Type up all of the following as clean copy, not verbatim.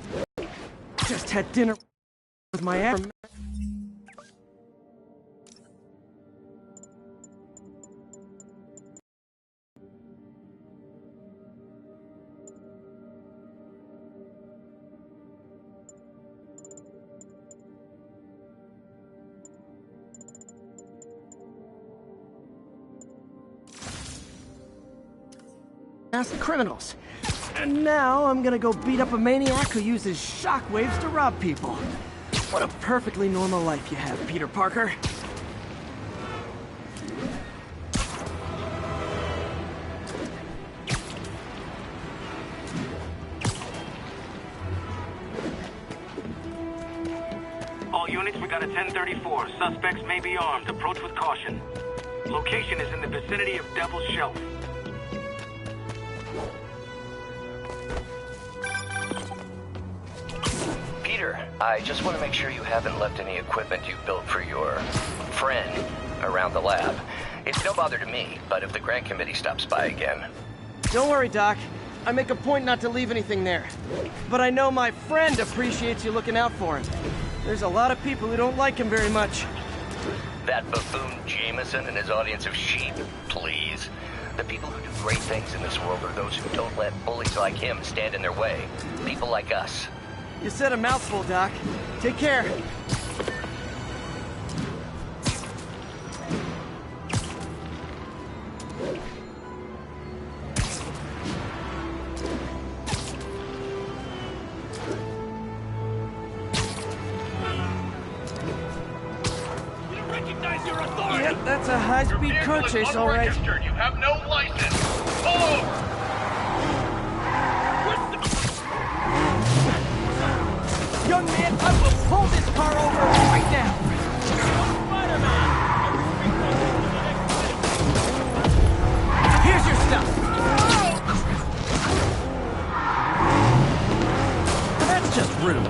time. Just had dinner with my ex. Masked criminals. And now I'm gonna go beat up a maniac who uses shockwaves to rob people. What a perfectly normal life you have, Peter Parker. All units, we got a 1034. Suspects may be armed. Approach with caution. Location is in the vicinity of Devil's Shelf. Peter, I just want to make sure you haven't left any equipment you built for your friend around the lab. It's no bother to me, but if the grant committee stops by again... Don't worry, Doc. I make a point not to leave anything there. But I know my friend appreciates you looking out for him. There's a lot of people who don't like him very much. That buffoon Jameson and his audience of sheep, please. The people who do great things in this world are those who don't let bullies like him stand in their way. People like us. You said a mouthful, Doc. Take care. You recognize your authority! Yep, that's a high-speed car chase, all right. You have no license! Pull over! Young man, I will pull this car over right now! Spiderman! Here's your stuff! That's just rude.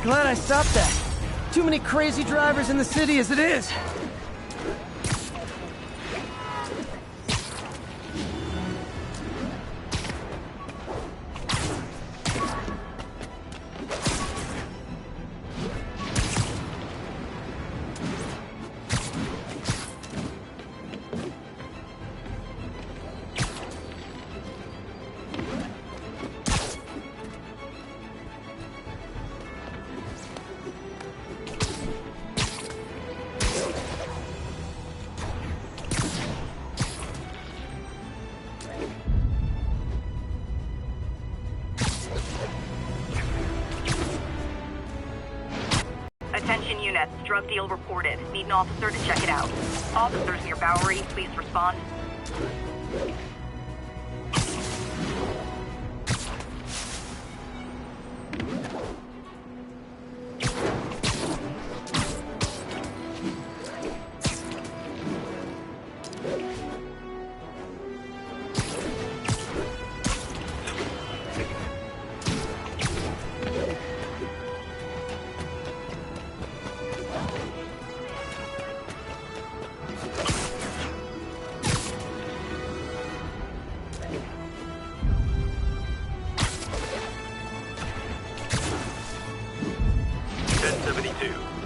Glad I stopped that. Too many crazy drivers in the city as it is. Attention units, drug deal reported. Need an officer to check it out. Officers near Bowery, please respond.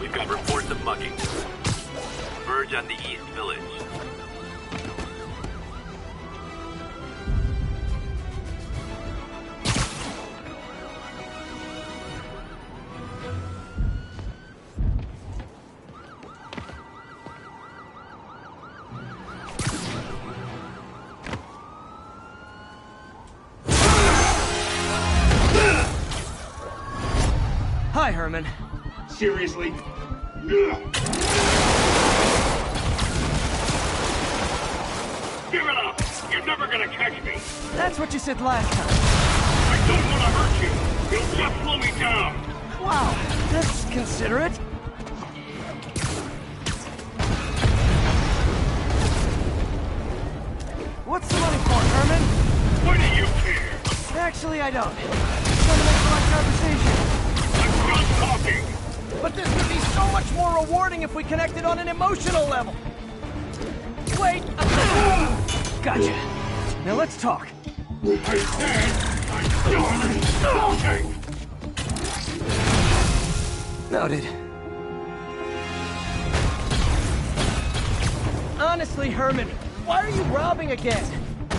We've got reports of mugging. Verge on the East Village. Hi, Herman. Seriously? Give it up! You're never gonna catch me! That's what you said last time. I don't want to hurt you! You'll just slow me down! Wow, that's considerate. What's the money for, Herman? Why do you care? Actually, I don't. Just want to make polite conversation. I'm done talking! But this would be so much more rewarding if we connected on an emotional level. Wait! Gotcha. Now let's talk. I said I'm done talking! Noted. Honestly, Herman, why are you robbing again?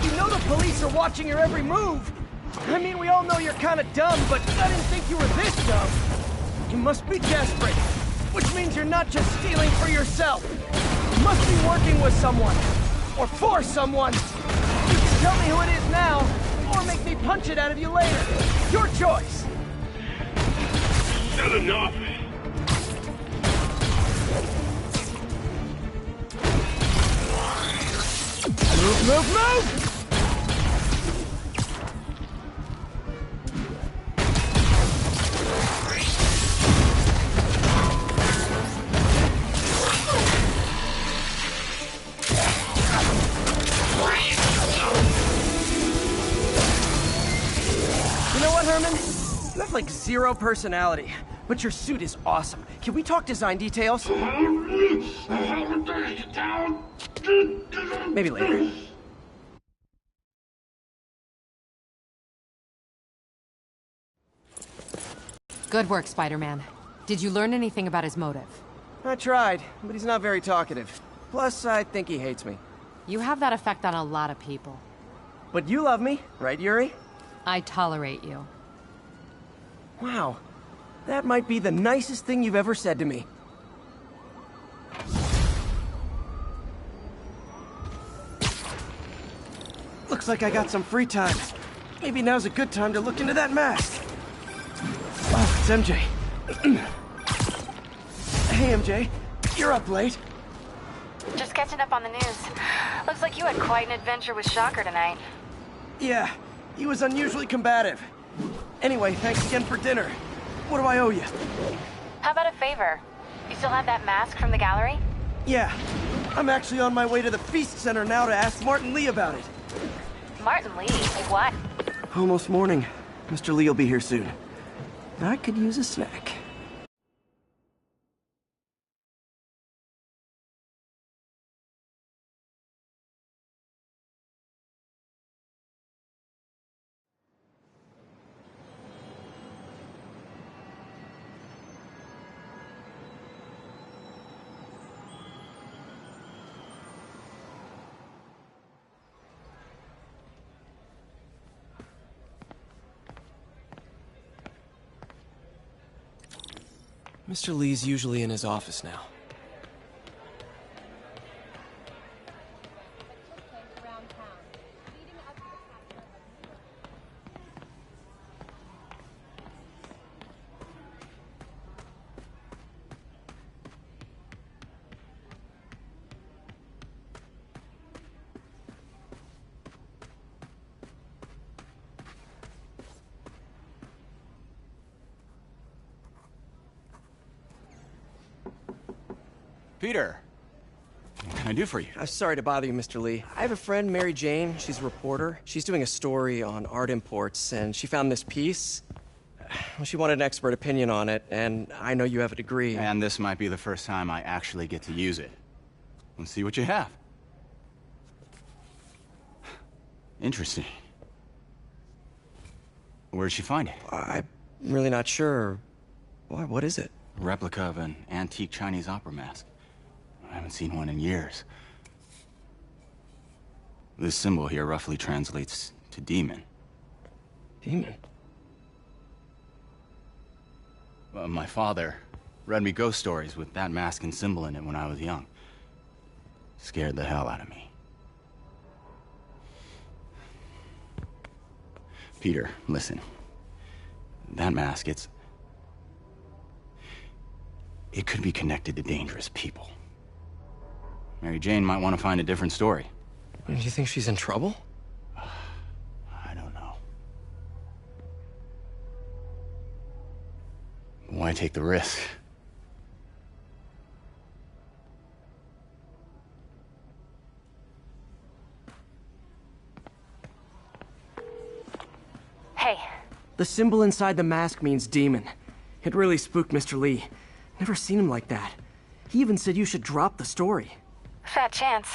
You know the police are watching your every move. I mean, we all know you're kind of dumb, but I didn't think you were this dumb. You must be desperate, which means you're not just stealing for yourself. You must be working with someone, or for someone. You can tell me who it is now, or make me punch it out of you later. Your choice. Said enough! Move, move, move! You know what, Herman? You have like zero personality, but your suit is awesome. Can we talk design details? Maybe later. Good work, Spider-Man. Did you learn anything about his motive? I tried, but he's not very talkative. Plus, I think he hates me. You have that effect on a lot of people. But you love me, right, Yuri? I tolerate you. Wow. That might be the nicest thing you've ever said to me. Looks like I got some free time. Maybe now's a good time to look into that mask. Oh, it's MJ. Hey, MJ. You're up late. Just catching up on the news. Looks like you had quite an adventure with Shocker tonight. Yeah, he was unusually combative. Anyway, thanks again for dinner. What do I owe you? How about a favor? You still have that mask from the gallery? Yeah, I'm actually on my way to the Feast Center now to ask Martin Lee about it. Martin Lee? What? Almost morning. Mr. Lee will be here soon. I could use a snack. Mr. Lee's usually in his office now. Peter, what can I do for you? Sorry to bother you, Mr. Lee. I have a friend, Mary Jane. She's a reporter. She's doing a story on art imports, and she found this piece. Well, she wanted an expert opinion on it, and I know you have a degree. And this might be the first time I actually get to use it. Let's see what you have. Interesting. Where did she find it? I'm really not sure. Why, what is it? A replica of an antique Chinese opera mask. I haven't seen one in years. This symbol here roughly translates to demon. Demon? My father read me ghost stories with that mask and symbol in it when I was young. Scared the hell out of me. Peter, listen. That mask, it could be connected to dangerous people. Mary Jane might want to find a different story. Do you think she's in trouble? I don't know. Why take the risk? Hey. The symbol inside the mask means demon. It really spooked Mr. Lee. Never seen him like that. He even said you should drop the story. Fat chance.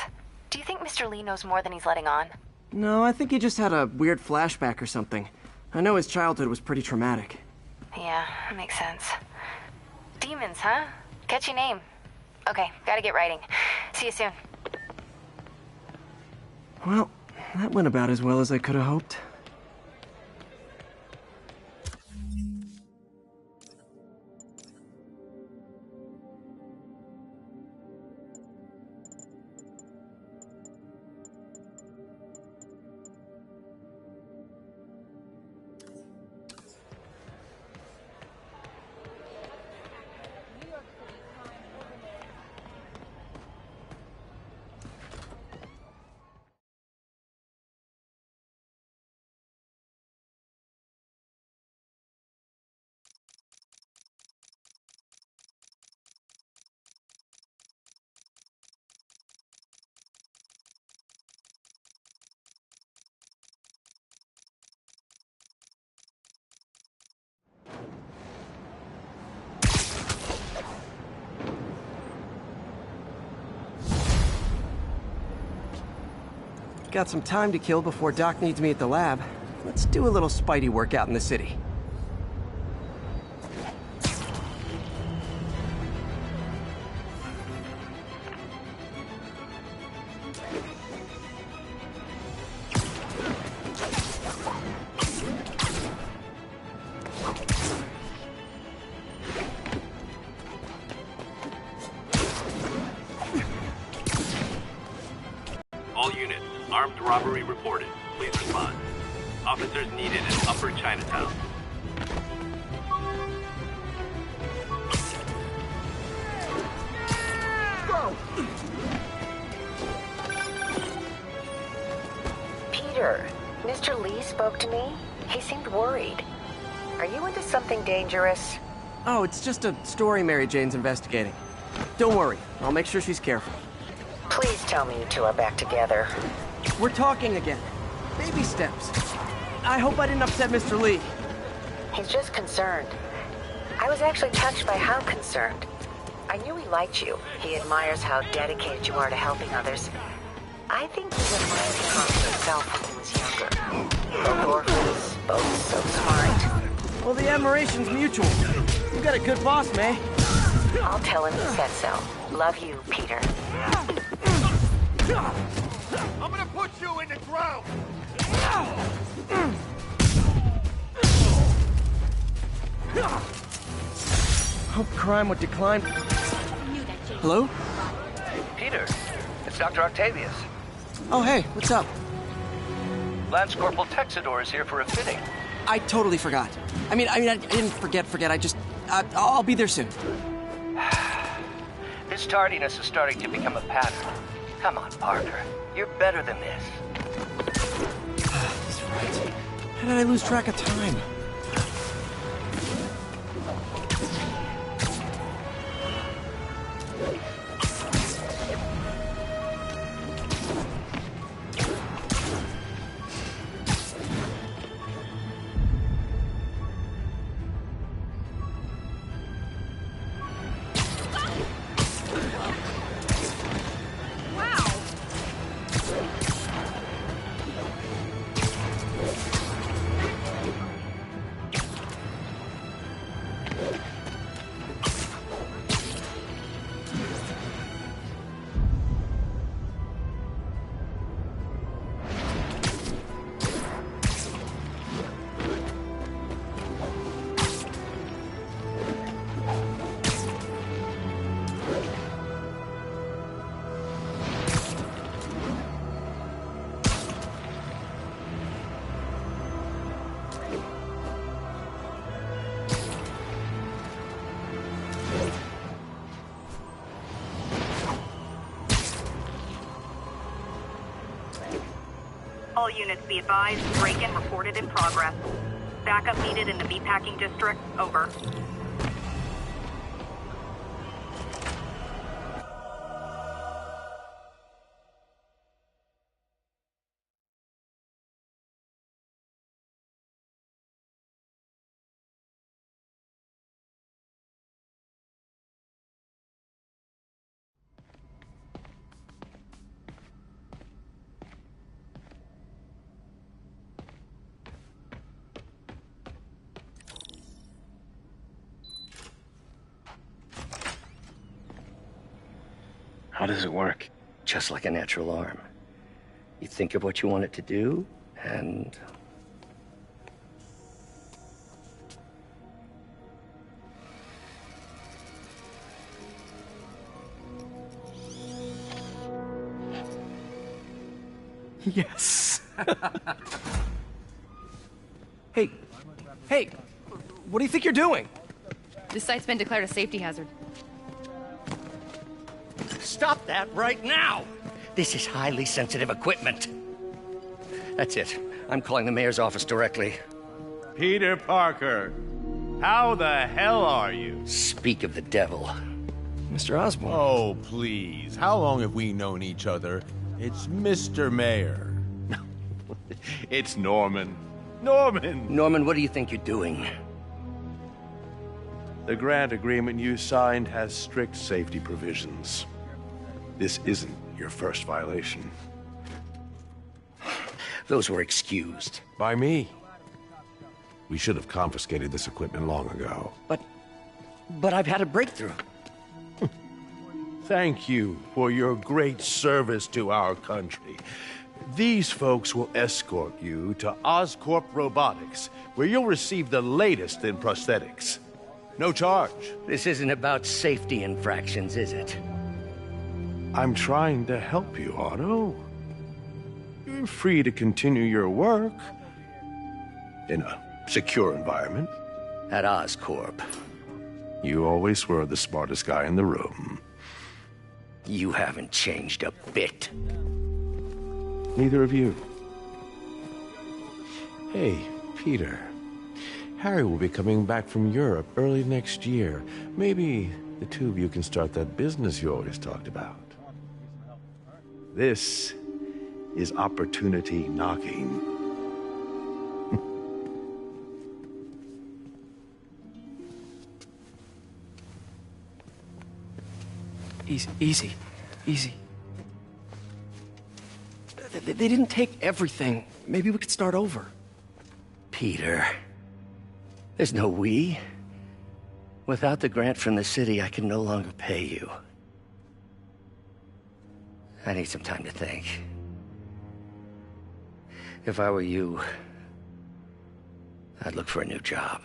Do you think Mr. Lee knows more than he's letting on? No, I think he just had a weird flashback or something. I know his childhood was pretty traumatic. Yeah, makes sense. Demons, huh? Catchy name. Okay, gotta get writing. See you soon. Well, that went about as well as I could have hoped. Got some time to kill before Doc needs me at the lab. Let's do a little Spidey work out in the city. All units, armed robbery reported. Please respond. Officers needed in Upper Chinatown. Peter, Mr. Lee spoke to me. He seemed worried. Are you into something dangerous? Oh, it's just a story Mary Jane's investigating. Don't worry, I'll make sure she's careful. Please tell me you two are back together. We're talking again. Baby steps. I hope I didn't upset Mr. Lee. He's just concerned. I was actually touched by how concerned. I knew he liked you. He admires how dedicated you are to helping others. I think he reminds him of himself when he was younger. Both orphans, both so smart. Well, the admiration's mutual. You got a good boss, May. I'll tell him you said so. Love you, Peter. I'm gonna put you in the ground! Hope crime would decline. Hello? Peter, it's Dr. Octavius. Oh, hey, what's up? Lance Corporal Texador is here for a fitting. I totally forgot. I didn't forget. I just, I'll be there soon. This tardiness is starting to become a pattern. Come on, Parker. You're better than this. That's right. How did I lose track of time? All units be advised, break-in reported in progress. Backup needed in the meatpacking district. Over. How does it work? Just like a natural arm. You think of what you want it to do, and... Yes. Hey, hey, what do you think you're doing? This site's been declared a safety hazard. Stop that right now! This is highly sensitive equipment. That's it. I'm calling the mayor's office directly. Peter Parker, how the hell are you? Speak of the devil. Mr. Osborn. Oh, please. How long have we known each other? It's Mr. Mayor. It's Norman. Norman! Norman, what do you think you're doing? The grant agreement you signed has strict safety provisions. This isn't your first violation. Those were excused. By me. We should have confiscated this equipment long ago. But I've had a breakthrough. Thank you for your great service to our country. These folks will escort you to Oscorp Robotics, where you'll receive the latest in prosthetics. No charge. This isn't about safety infractions, is it? I'm trying to help you, Otto. You're free to continue your work in a secure environment. At Oscorp. You always were the smartest guy in the room. You haven't changed a bit. Neither of you. Hey, Peter. Harry will be coming back from Europe early next year. Maybe the two of you can start that business you always talked about. This is opportunity knocking. Easy. They didn't take everything. Maybe we could start over. Peter, there's no we. Without the grant from the city, I can no longer pay you. I need some time to think. If I were you, I'd look for a new job.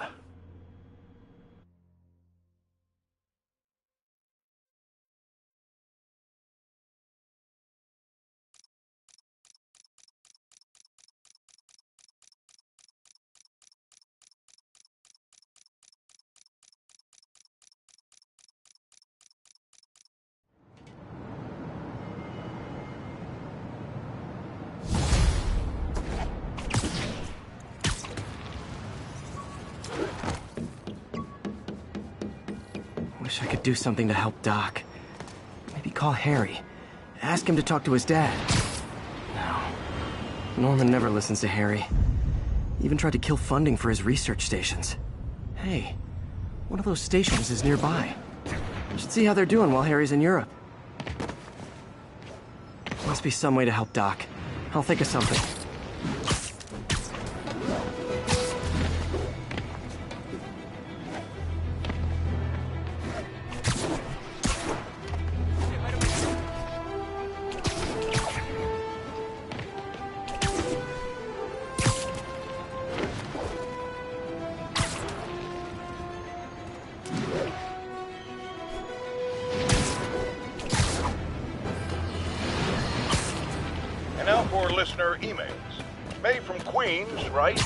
Wish I could do something to help Doc. Maybe call Harry. Ask him to talk to his dad. No. Norman never listens to Harry. He even tried to kill funding for his research stations. Hey, one of those stations is nearby. Should see how they're doing while Harry's in Europe. Must be some way to help Doc. I'll think of something. And now for listener emails. May from Queens writes,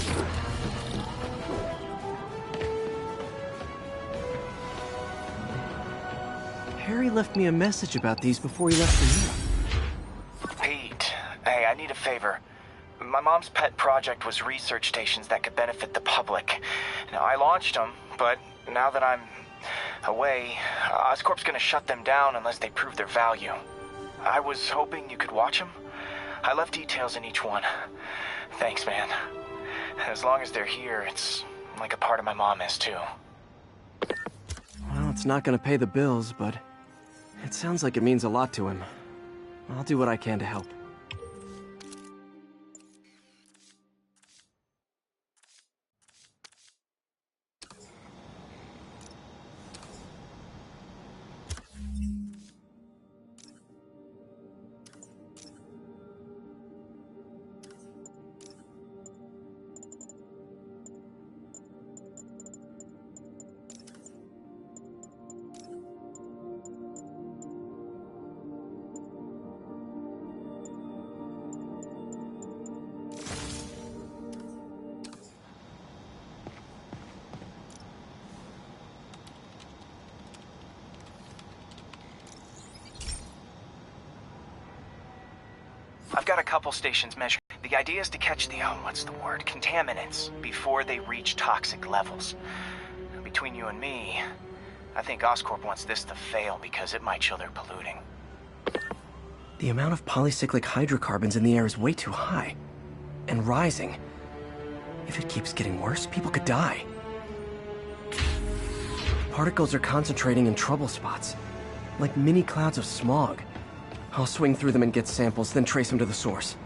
Harry left me a message about these before he left for Europe. Pete, hey, I need a favor. My mom's pet project was research stations that could benefit the public. Now, I launched them, but now that I'm away, Oscorp's gonna shut them down unless they prove their value. I was hoping you could watch them. I left details in each one. Thanks, man. As long as they're here, it's like a part of my mom is, too. Well, it's not gonna pay the bills, but it sounds like it means a lot to him. I'll do what I can to help. I've got a couple stations measured. The idea is to catch the, contaminants before they reach toxic levels. Between you and me, I think Oscorp wants this to fail because it might show they're polluting. The amount of polycyclic hydrocarbons in the air is way too high. And rising. If it keeps getting worse, people could die. Particles are concentrating in trouble spots, like mini clouds of smog. I'll swing through them and get samples, then trace them to the source.